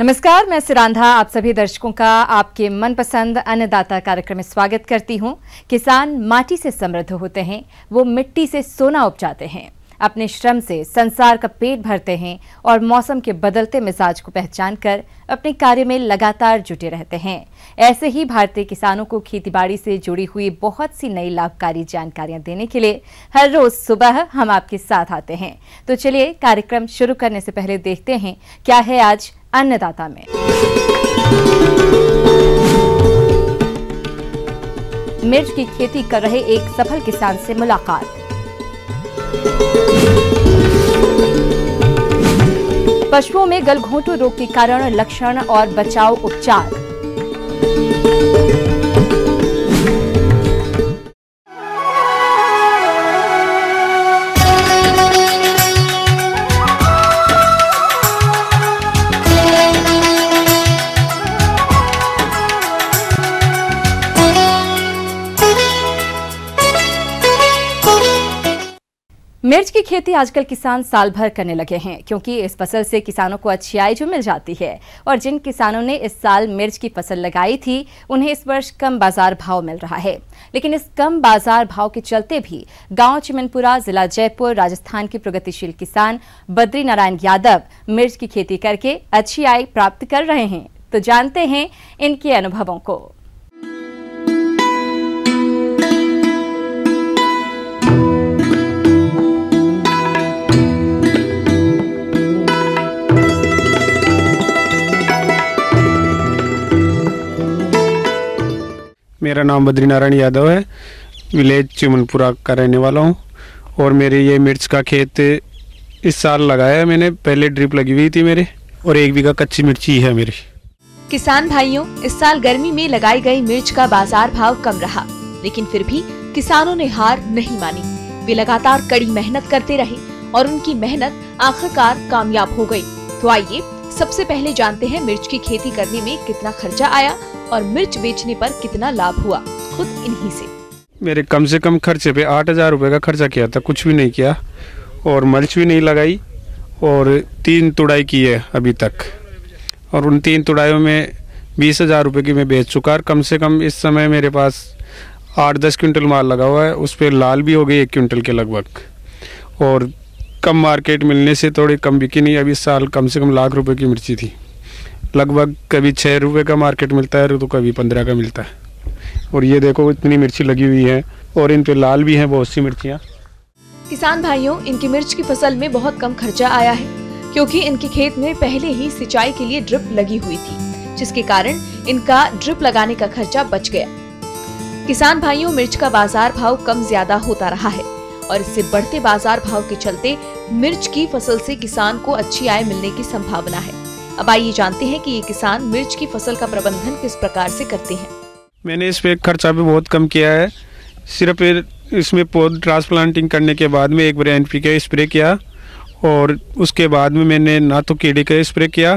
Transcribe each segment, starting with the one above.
नमस्कार, मैं सिरांधा आप सभी दर्शकों का आपके मनपसंद अन्नदाता कार्यक्रम में स्वागत करती हूं। किसान माटी से समृद्ध होते हैं, वो मिट्टी से सोना उपजाते हैं, अपने श्रम से संसार का पेट भरते हैं और मौसम के बदलते मिजाज को पहचान कर अपने कार्य में लगातार जुटे रहते हैं। ऐसे ही भारतीय किसानों को खेतीबाड़ी से जुड़ी हुई बहुत सी नई लाभकारी जानकारियां देने के लिए हर रोज सुबह हम आपके साथ आते हैं। तो चलिए कार्यक्रम शुरू करने से पहले देखते हैं क्या है आज अन्नदाता में। मिर्च की खेती कर रहे एक सफल किसान से मुलाकात। पशुओं में गलघोंटू रोग के कारण लक्षण और बचाव उपचार। मिर्च की खेती आजकल किसान साल भर करने लगे हैं, क्योंकि इस फसल से किसानों को अच्छी आय जो मिल जाती है। और जिन किसानों ने इस साल मिर्च की फसल लगाई थी, उन्हें इस वर्ष कम बाजार भाव मिल रहा है। लेकिन इस कम बाजार भाव के चलते भी गांव चिमनपुरा, जिला जयपुर, राजस्थान के प्रगतिशील किसान बद्री नारायण यादव मिर्च की खेती करके अच्छी आय प्राप्त कर रहे हैं। तो जानते हैं इनके अनुभवों को। मेरा नाम बद्री नारायण यादव है, विलेज चिमनपुरा का रहने वाला हूँ। और मेरे ये मिर्च का खेत इस साल लगाया है मैंने। पहले ड्रिप लगी हुई थी मेरे, और 1 बीघा कच्ची मिर्ची है मेरी। किसान भाइयों, इस साल गर्मी में लगाई गई मिर्च का बाजार भाव कम रहा, लेकिन फिर भी किसानों ने हार नहीं मानी। वे लगातार कड़ी मेहनत करते रहे और उनकी मेहनत आखिरकार कामयाब हो गई। तो आइए सबसे पहले जानते हैं मिर्च की खेती करने में कितना खर्चा आया और मिर्च बेचने पर कितना लाभ हुआ, खुद इन्हीं से। मेरे कम से कम खर्चे पे 8,000 रुपये का खर्चा किया था, कुछ भी नहीं किया और मल्च भी नहीं लगाई, और 3 तुड़ाई की है अभी तक। और उन 3 तुड़ाइयों में 20,000 रुपये की मैं बेच चुका। कम से कम इस समय मेरे पास 8-10 क्विंटल माल लगा हुआ है। उस पर लाल भी हो गई 1 क्विंटल के लगभग। और कम मार्केट मिलने से थोड़ी कम बिकी नहीं। अभी साल कम से कम लाख रुपए की मिर्ची थी। लगभग कभी 6 रुपये का मार्केट मिलता है तो कभी 15 का मिलता है। और ये देखो इतनी मिर्ची लगी हुई है, और इन पे लाल भी हैं बहुत सी मिर्चियाँ। किसान भाइयों, इनकी मिर्च की फसल में बहुत कम खर्चा आया है, क्योंकि इनके खेत में पहले ही सिंचाई के लिए ड्रिप लगी हुई थी, जिसके कारण इनका ड्रिप लगाने का खर्चा बच गया। किसान भाइयों, मिर्च का बाजार भाव कम ज्यादा होता रहा है, और इससे बढ़ते बाजार भाव के चलते मिर्च की फसल से किसान को अच्छी आय मिलने की संभावना है। अब आइए जानते हैं कि ये किसान मिर्च की फसल का प्रबंधन किस प्रकार से करते हैं। मैंने इस पे खर्चा भी बहुत कम किया है। सिर्फ इसमें पौध ट्रांसप्लांटिंग करने के बाद में एक बार NPK स्प्रे किया, और उसके बाद में मैंने ना तो कीड़े का स्प्रे किया,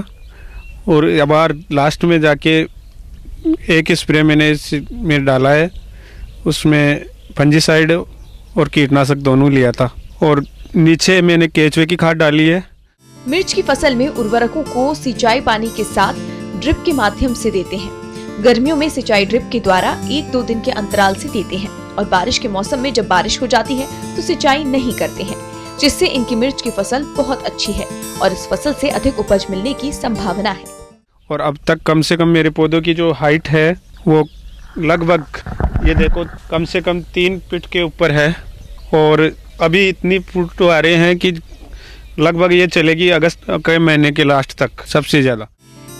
और अब लास्ट में जाके एक स्प्रे मैंने डाला है। उसमें फंजीसाइड और कीटनाशक दोनों लिया था, और नीचे मैंने केचुए की खाद डाली है। मिर्च की फसल में उर्वरकों को सिंचाई पानी के साथ ड्रिप के माध्यम से देते हैं। गर्मियों में सिंचाई ड्रिप के द्वारा 1-2 दिन के अंतराल से देते हैं, और बारिश के मौसम में जब बारिश हो जाती है तो सिंचाई नहीं करते हैं, जिससे इनकी मिर्च की फसल बहुत अच्छी है और इस फसल से अधिक उपज मिलने की संभावना है। और अब तक कम से कम मेरे पौधों की जो हाइट है वो लगभग ये देखो कम से कम 3 फीट के ऊपर है, और अभी इतनी फूट आ रहे हैं कि लगभग ये चलेगी अगस्त के महीने के लास्ट तक सबसे ज्यादा।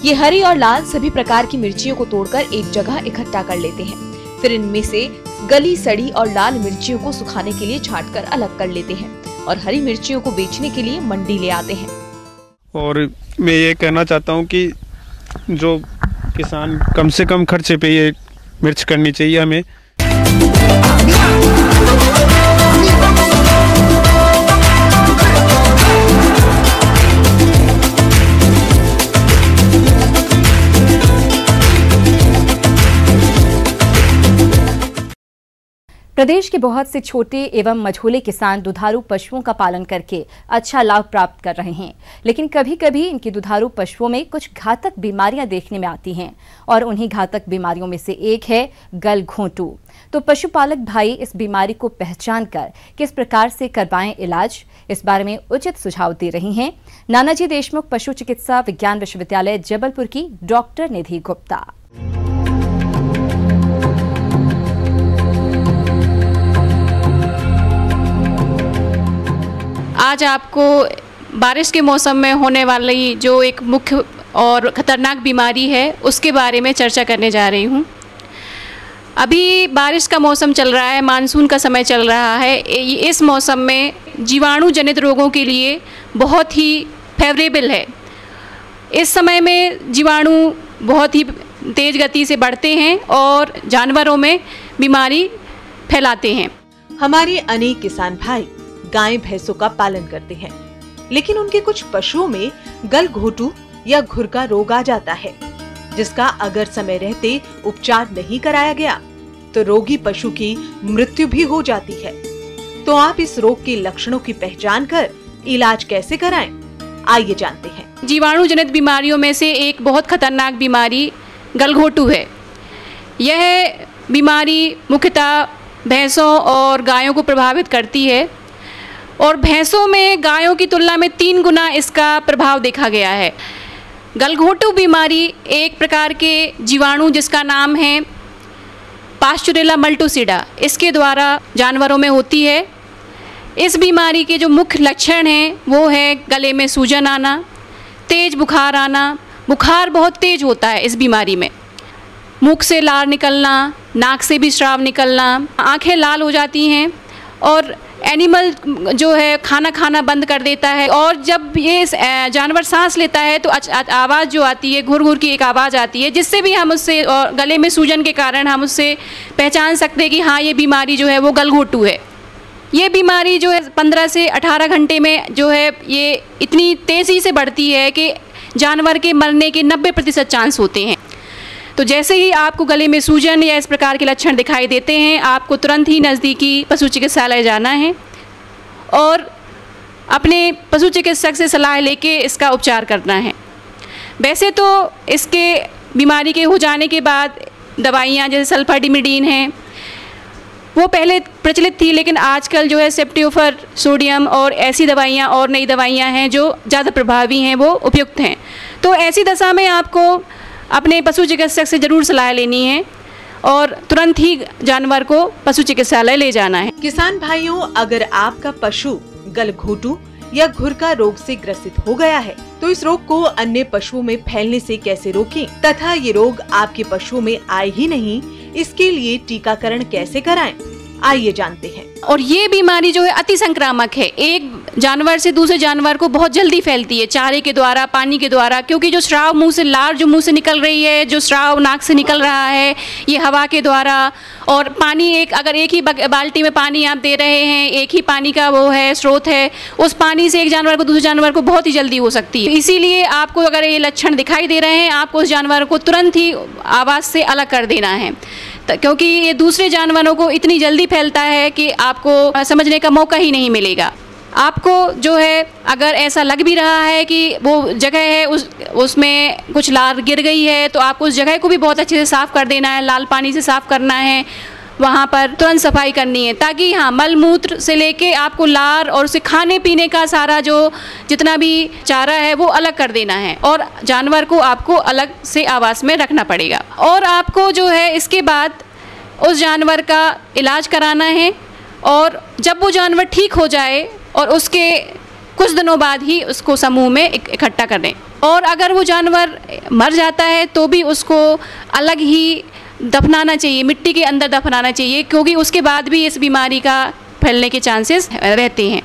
ये हरी और लाल सभी प्रकार की मिर्चियों को तोड़कर एक जगह इकट्ठा कर लेते हैं। फिर इनमें से गली, सड़ी और लाल मिर्चियों को सुखाने के लिए छांटकर अलग कर लेते हैं, और हरी मिर्चियों को बेचने के लिए मंडी ले आते हैं। और मैं ये कहना चाहता हूँ कि जो किसान कम से कम खर्चे पे ये मिर्च करनी चाहिए हमें। प्रदेश के बहुत से छोटे एवं मझोले किसान दुधारू पशुओं का पालन करके अच्छा लाभ प्राप्त कर रहे हैं, लेकिन कभी कभी इनकी दुधारू पशुओं में कुछ घातक बीमारियां देखने में आती हैं और उन्हीं घातक बीमारियों में से एक है गलघोंटू। तो पशुपालक भाई इस बीमारी को पहचान कर किस प्रकार से करवाएं इलाज, इस बारे में उचित सुझाव दे रही हैं नानाजी देशमुख पशु चिकित्सा विज्ञान विश्वविद्यालय जबलपुर की डॉक्टर निधि गुप्ता। आज आपको बारिश के मौसम में होने वाली जो एक मुख्य और ख़तरनाक बीमारी है उसके बारे में चर्चा करने जा रही हूँ। अभी बारिश का मौसम चल रहा है, मानसून का समय चल रहा है। इस मौसम में जीवाणु जनित रोगों के लिए बहुत ही फेवरेबल है। इस समय में जीवाणु बहुत ही तेज़ गति से बढ़ते हैं और जानवरों में बीमारी फैलाते हैं। हमारे अनेक किसान भाई गाय भैंसों का पालन करते हैं, लेकिन उनके कुछ पशुओं में गलघोंटू या घुरका रोग आ जाता है, जिसका अगर समय रहते उपचार नहीं कराया गया तो रोगी पशु की मृत्यु भी हो जाती है। तो आप इस रोग के लक्षणों की पहचान कर इलाज कैसे कराएं? आइए जानते हैं। जीवाणु जनित बीमारियों में से एक बहुत खतरनाक बीमारी गलघोंटू है। यह बीमारी मुख्यतः भैंसों और गायों को प्रभावित करती है और भैंसों में गायों की तुलना में 3 गुना इसका प्रभाव देखा गया है। गलघोंटू बीमारी एक प्रकार के जीवाणु जिसका नाम है पास्चुरेला मल्टोसिडा, इसके द्वारा जानवरों में होती है। इस बीमारी के जो मुख्य लक्षण हैं वो है गले में सूजन आना, तेज़ बुखार आना। बुखार बहुत तेज़ होता है इस बीमारी में, मुख से लार निकलना, नाक से भी स्राव निकलना, आंखें लाल हो जाती हैं और एनिमल जो है खाना बंद कर देता है। और जब ये जानवर सांस लेता है तो आवाज़ जो आती है, घुर घुर की एक आवाज़ आती है, जिससे भी हम उससे और गले में सूजन के कारण हम उससे पहचान सकते हैं कि हाँ ये बीमारी जो है वो गलघोंटू है। ये बीमारी जो है 15 से 18 घंटे में जो है ये इतनी तेज़ी से बढ़ती है कि जानवर के मरने के 90% चांस होते हैं। तो जैसे ही आपको गले में सूजन या इस प्रकार के लक्षण दिखाई देते हैं, आपको तुरंत ही नज़दीकी पशु चिकित्सालय जाना है और अपने पशु चिकित्सक से सलाह लेके इसका उपचार करना है। वैसे तो इसके बीमारी के हो जाने के बाद दवाइयाँ जैसे सल्फाडिमिडीन हैं वो पहले प्रचलित थी, लेकिन आजकल जो है सेप्टियोफर सोडियम और ऐसी दवाइयाँ और नई दवाइयाँ हैं जो ज़्यादा प्रभावी हैं, वो उपयुक्त हैं। तो ऐसी दशा में आपको अपने पशु चिकित्सक से ज़रूर सलाह लेनी है और तुरंत ही जानवर को पशु चिकित्सालय ले जाना है। किसान भाइयों, अगर आपका पशु गलघोंटू या घुरका रोग से ग्रसित हो गया है तो इस रोग को अन्य पशुओं में फैलने से कैसे रोकें तथा ये रोग आपके पशुओं में आए ही नहीं, इसके लिए टीकाकरण कैसे कराएं? आइए जानते हैं। और ये बीमारी जो है अति संक्रामक है, एक जानवर से दूसरे जानवर को बहुत जल्दी फैलती है, चारे के द्वारा, पानी के द्वारा, क्योंकि जो स्राव मुंह से लार जो मुंह से निकल रही है, जो स्राव नाक से निकल रहा है, ये हवा के द्वारा। और पानी अगर एक ही बाल्टी में पानी आप दे रहे हैं, एक ही पानी का वो है स्रोत है, उस पानी से एक जानवर को दूसरे जानवर को बहुत ही जल्दी हो सकती है। इसीलिए आपको अगर ये लक्षण दिखाई दे रहे हैं, आपको उस जानवर को तुरंत ही आवाज़ से अलग कर देना है, क्योंकि ये दूसरे जानवरों को इतनी जल्दी फैलता है कि आपको समझने का मौका ही नहीं मिलेगा। आपको जो है अगर ऐसा लग भी रहा है कि वो जगह है उसमें कुछ लार गिर गई है, तो आपको उस जगह को भी बहुत अच्छे से साफ़ कर देना है, लाल पानी से साफ़ करना है, वहाँ पर तुरंत सफाई करनी है, ताकि हाँ मल मूत्र से लेके आपको लार और उसे खाने पीने का सारा जो जितना भी चारा है वो अलग कर देना है और जानवर को आपको अलग से आवास में रखना पड़ेगा। और आपको जो है इसके बाद उस जानवर का इलाज कराना है और जब वो जानवर ठीक हो जाए और उसके कुछ दिनों बाद ही उसको समूह में इकट्ठा कर दें। और अगर वो जानवर मर जाता है तो भी उसको अलग ही दफनाना चाहिए, मिट्टी के अंदर दफनाना चाहिए, क्योंकि उसके बाद भी इस बीमारी का फैलने के चांसेस रहते हैं।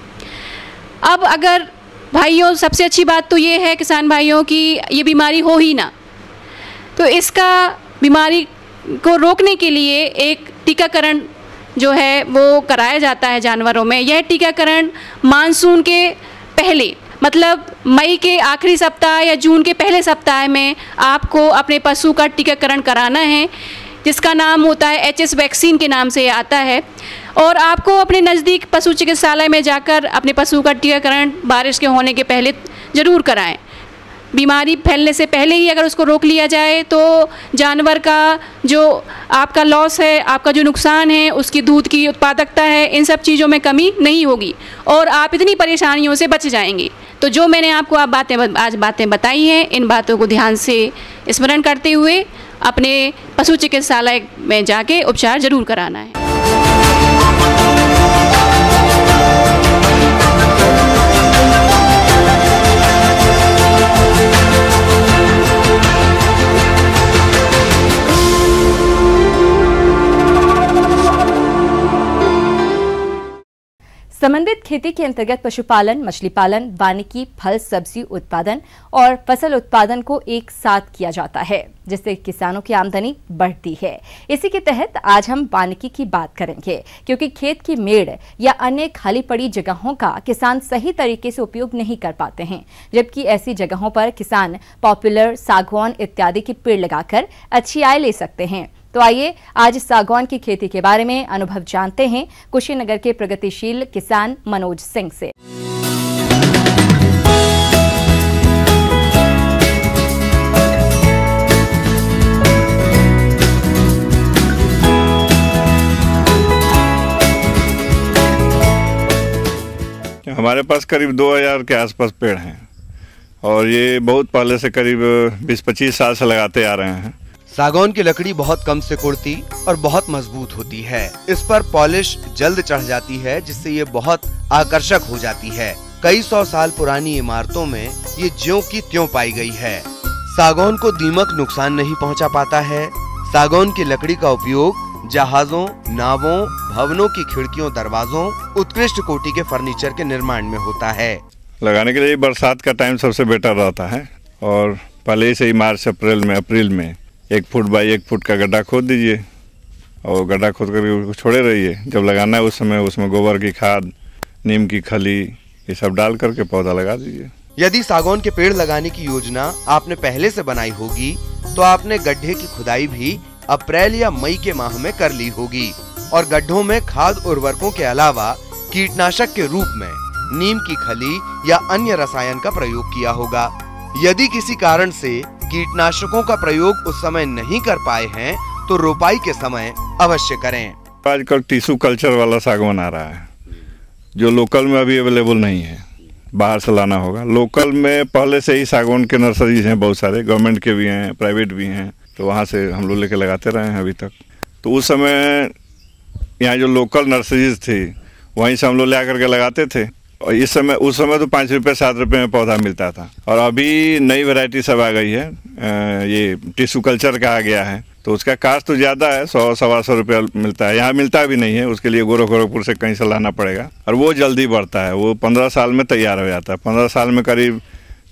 अब अगर भाइयों, सबसे अच्छी बात तो ये है किसान भाइयों की ये बीमारी हो ही ना, तो इसका बीमारी को रोकने के लिए एक टीकाकरण जो है वो कराया जाता है जानवरों में। यह टीकाकरण मानसून के पहले, मतलब मई के आखिरी सप्ताह या जून के पहले सप्ताह में आपको अपने पशु का टीकाकरण कराना है, जिसका नाम होता है HS वैक्सीन के नाम से आता है। और आपको अपने नज़दीक पशु चिकित्सालय में जाकर अपने पशु का टीकाकरण बारिश के होने के पहले ज़रूर कराएं। बीमारी फैलने से पहले ही अगर उसको रोक लिया जाए तो जानवर का जो आपका लॉस है, आपका जो नुकसान है, उसकी दूध की उत्पादकता है, इन सब चीज़ों में कमी नहीं होगी और आप इतनी परेशानियों से बच जाएंगे। तो जो मैंने आपको आज बातें बताई हैं, इन बातों को ध्यान से स्मरण करते हुए अपने पशु चिकित्सालय में जाके उपचार जरूर कराना है। समन्वित खेती के अंतर्गत पशुपालन, मछली पालन, वानिकी, फल सब्जी उत्पादन और फसल उत्पादन को एक साथ किया जाता है, जिससे किसानों की आमदनी बढ़ती है। इसी के तहत आज हम वानिकी की बात करेंगे, क्योंकि खेत की मेड़ या अन्य खाली पड़ी जगहों का किसान सही तरीके से उपयोग नहीं कर पाते हैं, जबकि ऐसी जगहों पर किसान पॉपुलर, सागवान इत्यादि के पेड़ लगाकर अच्छी आय ले सकते हैं। तो आइए आज सागवान की खेती के बारे में अनुभव जानते हैं कुशीनगर के प्रगतिशील किसान मनोज सिंह से। हमारे पास करीब 2000 के आसपास पेड़ हैं और ये बहुत पहले से करीब 20-25 साल से लगाते आ रहे हैं। सागौन की लकड़ी बहुत कम सिकुड़ती और बहुत मजबूत होती है। इस पर पॉलिश जल्द चढ़ जाती है, जिससे ये बहुत आकर्षक हो जाती है। कई 100 साल पुरानी इमारतों में ये ज्यों की त्यों पाई गई है। सागौन को दीमक नुकसान नहीं पहुंचा पाता है। सागौन की लकड़ी का उपयोग जहाजों, नावों, भवनों की खिड़कियों, दरवाजों, उत्कृष्ट कोटि के फर्नीचर के निर्माण में होता है। लगाने के लिए बरसात का टाइम सबसे बेटर रहता है और पहले से ही मार्च अप्रैल में 1 फुट बाई 1 फुट का गड्ढा खोद दीजिए और गड्ढा खोद कर छोड़े रहिए। जब लगाना है उस समय उसमें गोबर की खाद, नीम की खली, ये सब डाल करके पौधा लगा दीजिए। यदि सागौन के पेड़ लगाने की योजना आपने पहले से बनाई होगी तो आपने गड्ढे की खुदाई भी अप्रैल या मई के माह में कर ली होगी और गड्ढों में खाद उर्वरकों के अलावा कीटनाशक के रूप में नीम की खली या अन्य रसायन का प्रयोग किया होगा। यदि किसी कारण से कीटनाशकों का प्रयोग उस समय नहीं कर पाए हैं तो रोपाई के समय अवश्य करें। आजकल टिश्यू कल्चर वाला सागवान आ रहा है जो लोकल में अभी अवेलेबल नहीं है, बाहर से लाना होगा। लोकल में पहले से ही सागवान के नर्सरीज हैं, बहुत सारे गवर्नमेंट के भी हैं, प्राइवेट भी हैं, तो वहाँ से हम लोग लेके लगाते रहे हैं अभी तक। तो उस समय यहाँ जो लोकल नर्सरीज थी वहीं से हम लोग ले करके लगाते थे और उस समय तो 5 रुपये 7 रुपये में पौधा मिलता था और अभी नई वैरायटी सब आ गई है। ये टिश्यू कल्चर का आ गया है तो उसका कास्ट तो ज़्यादा है, 100-125 रुपया मिलता है। यहाँ मिलता भी नहीं है, उसके लिए गोरखपुर से कहीं से लाना पड़ेगा और वो जल्दी बढ़ता है। वो 15 साल में तैयार हो जाता है। 15 साल में करीब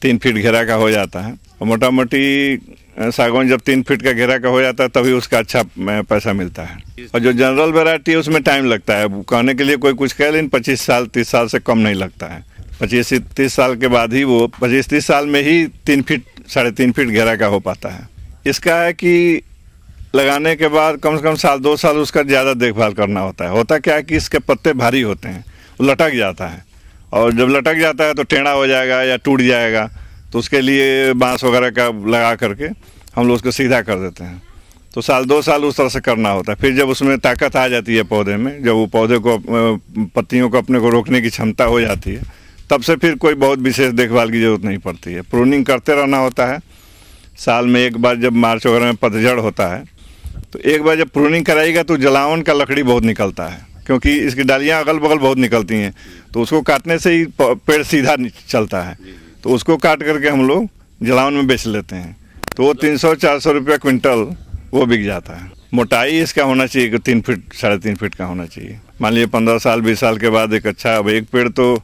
3 फीट घेरा का हो जाता है और मोटा मोटी सागवान जब 3 फीट का घेरा का हो जाता है तभी उसका अच्छा पैसा मिलता है। और जो जनरल वैरायटी है उसमें टाइम लगता है। कहने के लिए कोई कुछ कहे, लेकिन 25 साल 30 साल से कम नहीं लगता है। 25-30 साल के बाद ही वो 25-30 साल में ही 3 फीट 3.5 फीट घेरा का हो पाता है। इसका है कि लगाने के बाद कम से कम 1-2 साल उसका ज़्यादा देखभाल करना होता है। होता क्या है कि इसके पत्ते भारी होते हैं, वो लटक जाता है और जब लटक जाता है तो टेढ़ा हो जाएगा या टूट जाएगा, तो उसके लिए बांस वगैरह का लगा करके हम लोग उसको सीधा कर देते हैं। तो 1-2 साल उस तरह से करना होता है। फिर जब उसमें ताकत आ जाती है पौधे में, जब वो पौधे को पत्तियों को अपने को रोकने की क्षमता हो जाती है, तब से फिर कोई बहुत विशेष देखभाल की जरूरत नहीं पड़ती है। प्रूनिंग करते रहना होता है। साल में एक बार जब मार्च वगैरह में पतझड़ होता है तो एक बार जब प्रूनिंग कराएगा तो जलावन का लकड़ी बहुत निकलता है, क्योंकि इसकी डालियाँ अगल बगल बहुत निकलती हैं, तो उसको काटने से ही पेड़ सीधा चलता है। तो उसको काट करके हम लोग जलावन में बेच लेते हैं, तो वो 300-400 रुपया क्विंटल वो बिक जाता है। मोटाई इसका होना चाहिए कि 3 फीट 3.5 फीट का होना चाहिए। मान लीजिए 15 साल 20 साल के बाद एक अच्छा, अब एक पेड़ तो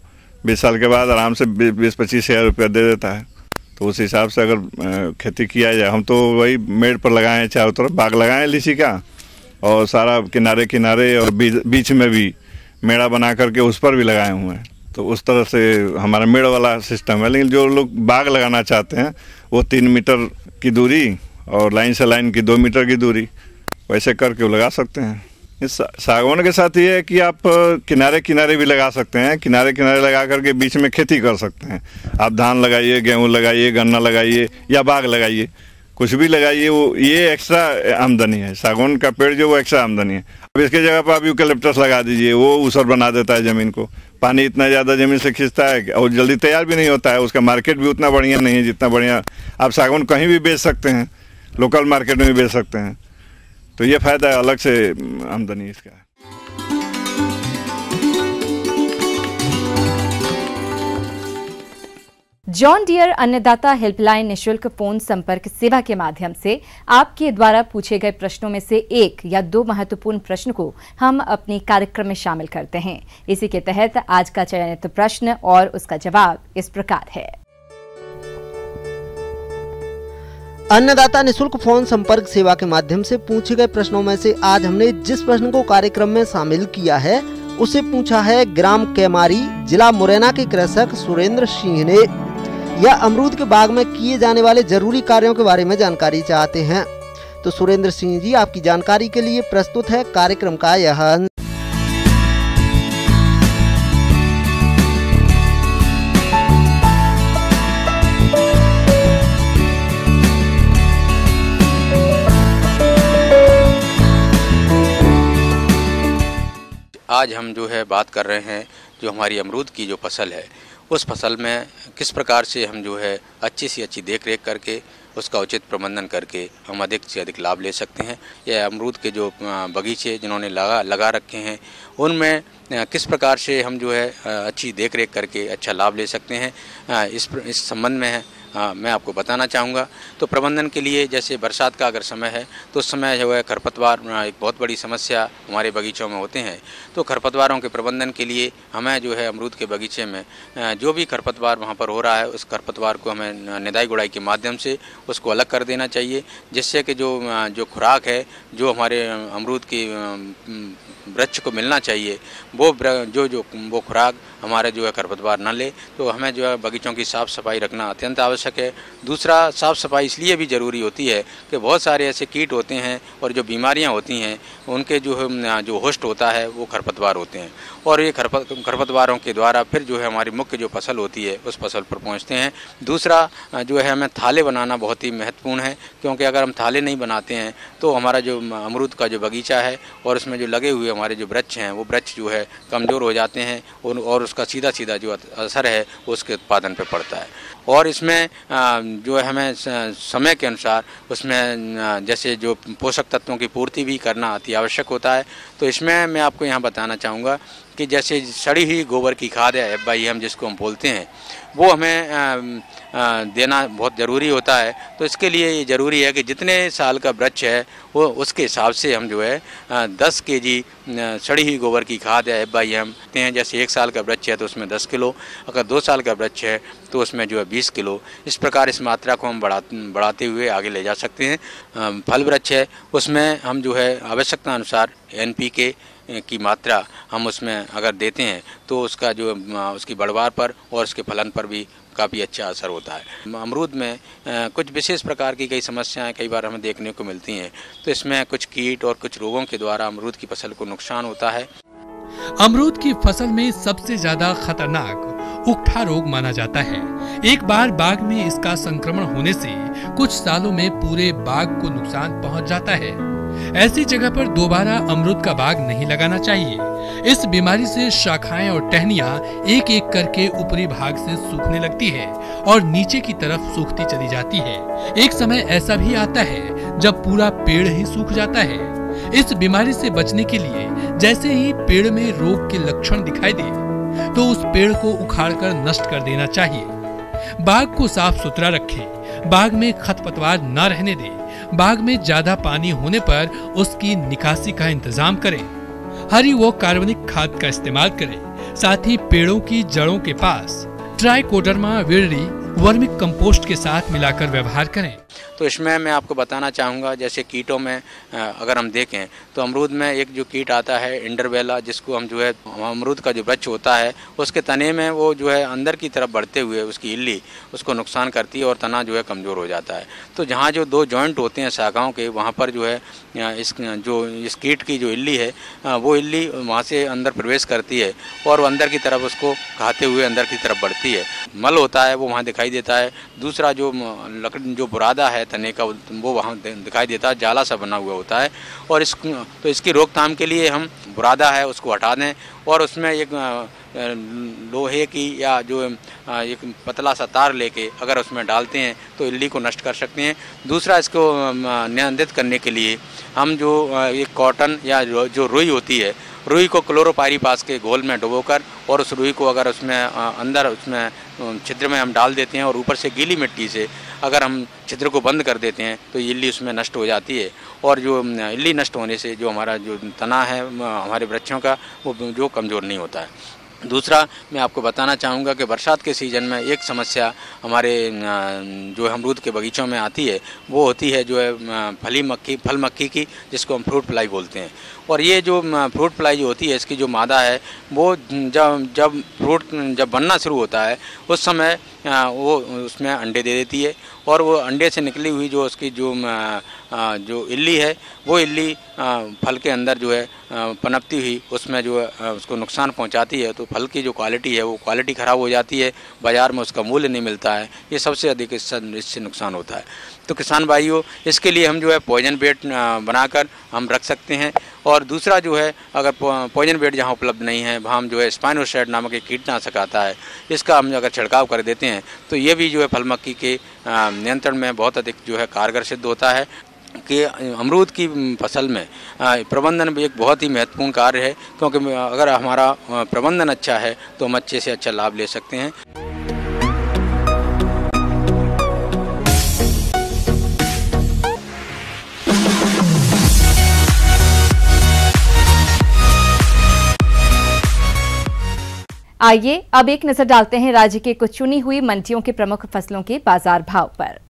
20 साल के बाद आराम से 20-25 हज़ार रुपया दे देता है। तो उस हिसाब से अगर खेती किया जाए, हम तो वही मेड़ पर लगाए हैं, चारों तरफ बाग लगाए हैं लीची का और सारा किनारे किनारे और बीच में भी मेड़ा बना करके उस पर भी लगाए हुए हैं। तो उस तरह से हमारा मेड़ वाला सिस्टम है। लेकिन जो लोग बाग लगाना चाहते हैं वो 3 मीटर की दूरी और लाइन से लाइन की 2 मीटर की दूरी वैसे करके वो लगा सकते हैं। इस सागवान के साथ ये है कि आप किनारे किनारे भी लगा सकते हैं, किनारे किनारे लगा करके बीच में खेती कर सकते हैं। आप धान लगाइए, गेहूं लगाइए, गन्ना लगाइए या बाग लगाइए, कुछ भी लगाइए, वो ये एक्स्ट्रा आमदनी है। सागवान का पेड़ जो वो एक्स्ट्रा आमदनी है। अब इसके जगह पर आप यूकेलिप्टस लगा दीजिए, वो ऊसर बना देता है ज़मीन को, पानी इतना ज़्यादा ज़मीन से खींचता है और जल्दी तैयार भी नहीं होता है। उसका मार्केट भी उतना बढ़िया नहीं है जितना बढ़िया आप सागवान कहीं भी बेच सकते हैं, लोकल मार्केट में भी बेच सकते हैं। तो ये फ़ायदा है, अलग से आमदनी इसका है। जॉन डियर अन्नदाता हेल्पलाइन निशुल्क फोन संपर्क सेवा के माध्यम से आपके द्वारा पूछे गए प्रश्नों में से एक या दो महत्वपूर्ण प्रश्न को हम अपने कार्यक्रम में शामिल करते हैं। इसी के तहत आज का चयनित प्रश्न और उसका जवाब इस प्रकार है। अन्नदाता निशुल्क फोन संपर्क सेवा के माध्यम से पूछे गए प्रश्नों में से आज हमने जिस प्रश्न को कार्यक्रम में शामिल किया है उसे पूछा है ग्राम कैमारी, जिला मुरैना के कृषक सुरेंद्र सिंह ने। यह अमरूद के बाग में किए जाने वाले जरूरी कार्यों के बारे में जानकारी चाहते हैं। तो सुरेंद्र सिंह जी, आपकी जानकारी के लिए प्रस्तुत है कार्यक्रम का यह अंश। आज हम जो है बात कर रहे हैं जो हमारी अमरूद की जो फसल है, उस फसल में किस प्रकार से हम जो है अच्छी से अच्छी देख रेख करके उसका उचित प्रबंधन करके हम अधिक से अधिक लाभ ले सकते हैं। यह अमरूद के जो बगीचे जिन्होंने लगा रखे हैं उनमें किस प्रकार से हम जो है अच्छी देख रेख करके अच्छा लाभ ले सकते हैं, इस संबंध में मैं आपको बताना चाहूँगा। तो प्रबंधन के लिए जैसे बरसात का अगर समय है तो उस समय जो है खरपतवार एक बहुत बड़ी समस्या हमारे बगीचों में होते हैं। तो खरपतवारों के प्रबंधन के लिए हमें जो है अमरूद के बगीचे में जो भी खरपतवार वहाँ पर हो रहा है उस खरपतवार को हमें निदाई गुड़ाई के माध्यम से उसको अलग कर देना चाहिए, जिससे कि जो खुराक है जो हमारे अमरूद की वृक्ष को मिलना चाहिए वो खुराक हमारे जो है खरपतवार न ले। तो हमें जो है बगीचों की साफ़ सफाई रखना अत्यंत आवश्यक है। दूसरा, साफ़ सफाई इसलिए भी ज़रूरी होती है कि बहुत सारे ऐसे कीट होते हैं और जो बीमारियां होती हैं उनके जो होस्ट होता है वो खरपतवार होते हैं, और ये खरपतवारों के द्वारा फिर जो है हमारी मुख्य जो फसल होती है उस फसल पर पहुँचते हैं। दूसरा जो है हमें थाले बनाना बहुत ही महत्वपूर्ण है, क्योंकि अगर हम थाले नहीं बनाते हैं तो हमारा जो अमरूद का जो बगीचा है और उसमें जो लगे हुए हमारे जो वृक्ष हैं वो वृक्ष जो है कमज़ोर हो जाते हैं और उसका सीधा सीधा जो असर है वो उसके उत्पादन पर पड़ता है। और इसमें जो है हमें समय के अनुसार उसमें जैसे जो पोषक तत्वों की पूर्ति भी करना अति आवश्यक होता है। तो इसमें मैं आपको यहाँ बताना चाहूँगा कि जैसे सड़ी हुई गोबर की खाद है FYM जिसको हम बोलते हैं, वो हमें देना बहुत ज़रूरी होता है। तो इसके लिए ये ज़रूरी है कि जितने साल का वृक्ष है वो उसके हिसाब से हम जो है 10 kg सड़ी हुई गोबर की खाद है FYM देते हैं। जैसे 1 साल का वृक्ष है तो उसमें 10 किलो, अगर 2 साल का वृक्ष है तो उसमें जो है 20 किलो। इस प्रकार इस मात्रा को हम बढ़ाते हुए आगे ले जा सकते हैं। फल वृक्ष है उसमें हम जो है आवश्यकता अनुसार NPK की मात्रा हम उसमें अगर देते हैं तो उसका जो उसकी बढ़वार पर और उसके फलन पर भी काफ़ी अच्छा असर होता है। अमरूद में कुछ विशेष प्रकार की कई समस्याएं कई बार हमें देखने को मिलती हैं, तो इसमें कुछ कीट और कुछ रोगों के द्वारा अमरूद की फसल को नुकसान होता है। अमरूद की फसल में सबसे ज्यादा खतरनाक उकठा रोग माना जाता है। एक बार बाग में इसका संक्रमण होने से कुछ सालों में पूरे बाग को नुकसान पहुंच जाता है। ऐसी जगह पर दोबारा अमरूद का बाग नहीं लगाना चाहिए। इस बीमारी से शाखाएं और टहनियां एक एक करके ऊपरी भाग से सूखने लगती है और नीचे की तरफ सूखती चली जाती है। एक समय ऐसा भी आता है जब पूरा पेड़ ही सूख जाता है। इस बीमारी से बचने के लिए जैसे ही पेड़ में रोग के लक्षण दिखाई दे तो उस पेड़ को उखाड़कर नष्ट कर देना चाहिए। बाग को साफ सुथरा रखें, बाग में खरपतवार न रहने दें, बाग में ज्यादा पानी होने पर उसकी निकासी का इंतजाम करें, हरी व कार्बनिक खाद का इस्तेमाल करें। साथ ही पेड़ों की जड़ों के पास ट्राइकोडर्मा विरिडी वर्मी कंपोस्ट के साथ मिलाकर व्यवहार करें। तो इसमें मैं आपको बताना चाहूँगा, जैसे कीटों में अगर हम देखें तो अमरूद में एक जो कीट आता है इंडरबेला, जिसको हम जो है अमरूद का जो वृक्ष होता है उसके तने में वो जो है अंदर की तरफ बढ़ते हुए उसकी इल्ली उसको नुकसान करती है और तना जो है कमज़ोर हो जाता है। तो जहाँ जो 2 जॉइंट होते हैं शाखाओं के, वहाँ पर जो है इस कीट की जो इल्ली है वो इल्ली वहाँ से अंदर प्रवेश करती है और वो अंदर की तरफ उसको खाते हुए अंदर की तरफ बढ़ती है। मल होता है वो वहाँ दिखाई देता है। दूसरा जो लकड़ी जो बुरादा है तने का वो वहाँ दिखाई देता है, जाला सा बना हुआ होता है। और इसकी रोकथाम के लिए हम बुरादा है उसको हटा दें और उसमें एक लोहे की या जो एक पतला सा तार लेके अगर उसमें डालते हैं तो इल्ली को नष्ट कर सकते हैं। दूसरा, इसको नियंत्रित करने के लिए हम जो एक कॉटन या जो रुई होती है, रुई को क्लोरोपाइरीपास के घोल में डुबोकर और उस रुई को अगर उसमें अंदर उसमें छिद्र में हम डाल देते हैं और ऊपर से गीली मिट्टी से अगर हम छिद्र को बंद कर देते हैं तो इल्ली उसमें नष्ट हो जाती है। और जो इल्ली नष्ट होने से जो हमारा जो तना है हमारे वृक्षों का वो जो कमज़ोर नहीं होता है। दूसरा, मैं आपको बताना चाहूँगा कि बरसात के सीज़न में एक समस्या हमारे जो अमरूद के बगीचों में आती है वो होती है जो है फल मक्खी की, जिसको हम फ्रूट फ्लाई बोलते हैं। और ये जो फ्रूट फ्लाई जो होती है इसकी जो मादा है वो जब फ्रूट बनना शुरू होता है उस समय वो उसमें अंडे दे देती है और वो अंडे से निकली हुई जो उसकी जो इल्ली है वो इल्ली फल के अंदर जो है पनपती हुई उसमें जो है उसको नुकसान पहुंचाती है। तो फल की जो क्वालिटी है वो क्वालिटी ख़राब हो जाती है, बाज़ार में उसका मूल्य नहीं मिलता है। ये सबसे अधिक इससे नुकसान होता है। तो किसान भाइयों, इसके लिए हम जो है पॉइजन बेड बनाकर हम रख सकते हैं। और दूसरा जो है, अगर पॉइजन बेड जहाँ उपलब्ध नहीं है वहाँ हम जो है स्पाइनोसाइड नामक एक कीटनाशक आता है, इसका हम अगर छिड़काव कर देते हैं तो ये भी जो है फल मक्खी के नियंत्रण में बहुत अधिक जो है कारगर सिद्ध होता है। कि अमरूद की फसल में प्रबंधन भी एक बहुत ही महत्वपूर्ण कार्य है, क्योंकि अगर हमारा प्रबंधन अच्छा है तो हम अच्छे से अच्छा लाभ ले सकते हैं। आइए अब एक नजर डालते हैं राज्य के कुछ चुनी हुई मंडियों के प्रमुख फसलों के बाजार भाव पर।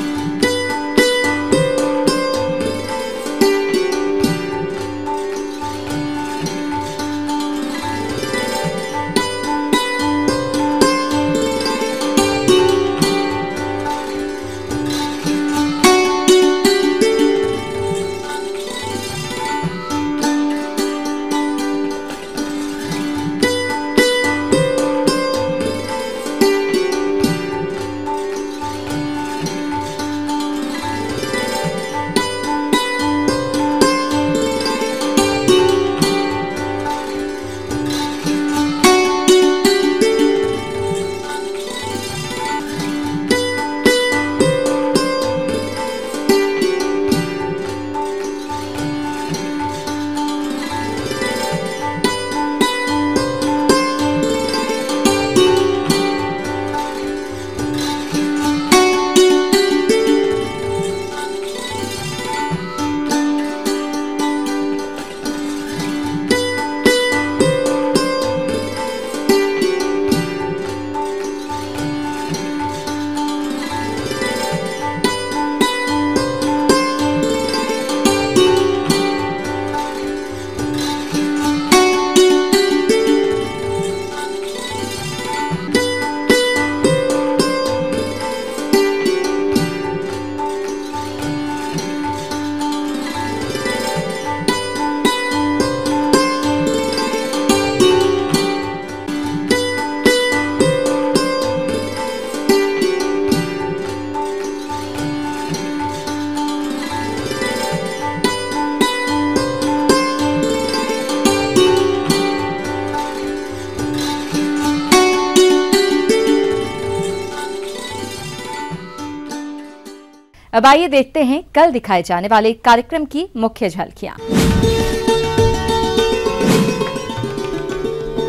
अब आइए देखते हैं कल दिखाए जाने वाले कार्यक्रम की मुख्य झलकियां।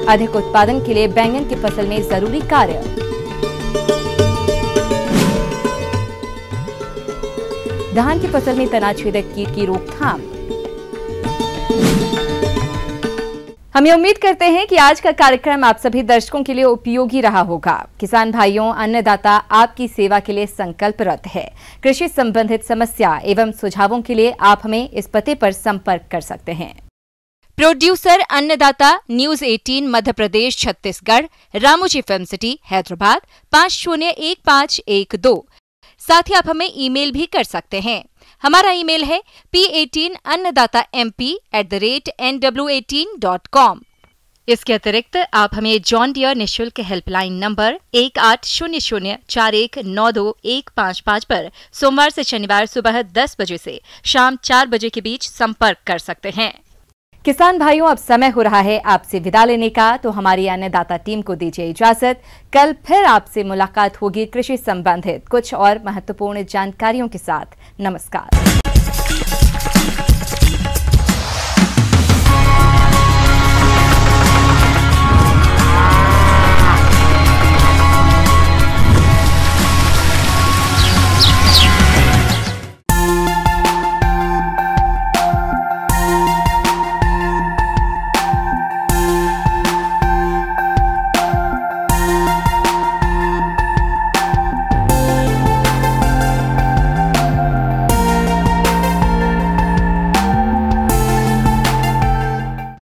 अधिक उत्पादन के लिए बैंगन की फसल में जरूरी कार्य। धान की फसल में तना छेदक कीट की रोकथाम। हम ये उम्मीद करते हैं कि आज का कार्यक्रम आप सभी दर्शकों के लिए उपयोगी रहा होगा। किसान भाइयों, अन्नदाता आपकी सेवा के लिए संकल्परत है। कृषि संबंधित समस्या एवं सुझावों के लिए आप हमें इस पते पर संपर्क कर सकते हैं। प्रोड्यूसर अन्नदाता, news 18 Madhya Pradesh Chhattisgarh, Ramoji film city Hyderabad 501512। साथ ही आप हमें ईमेल भी कर सकते हैं। हमारा ईमेल है p18annadatamp@nw18.com। इसके अतिरिक्त आप हमें जॉन डियर निःशुल्क हेल्पलाइन नंबर 180041921555 पर सोमवार से शनिवार सुबह 10 बजे से शाम 4 बजे के बीच संपर्क कर सकते हैं। किसान भाइयों, अब समय हो रहा है आपसे विदा लेने का, तो हमारी अन्नदाता टीम को दीजिए इजाजत। कल फिर आपसे मुलाकात होगी कृषि संबंधित कुछ और महत्वपूर्ण जानकारियों के साथ। नमस्कार।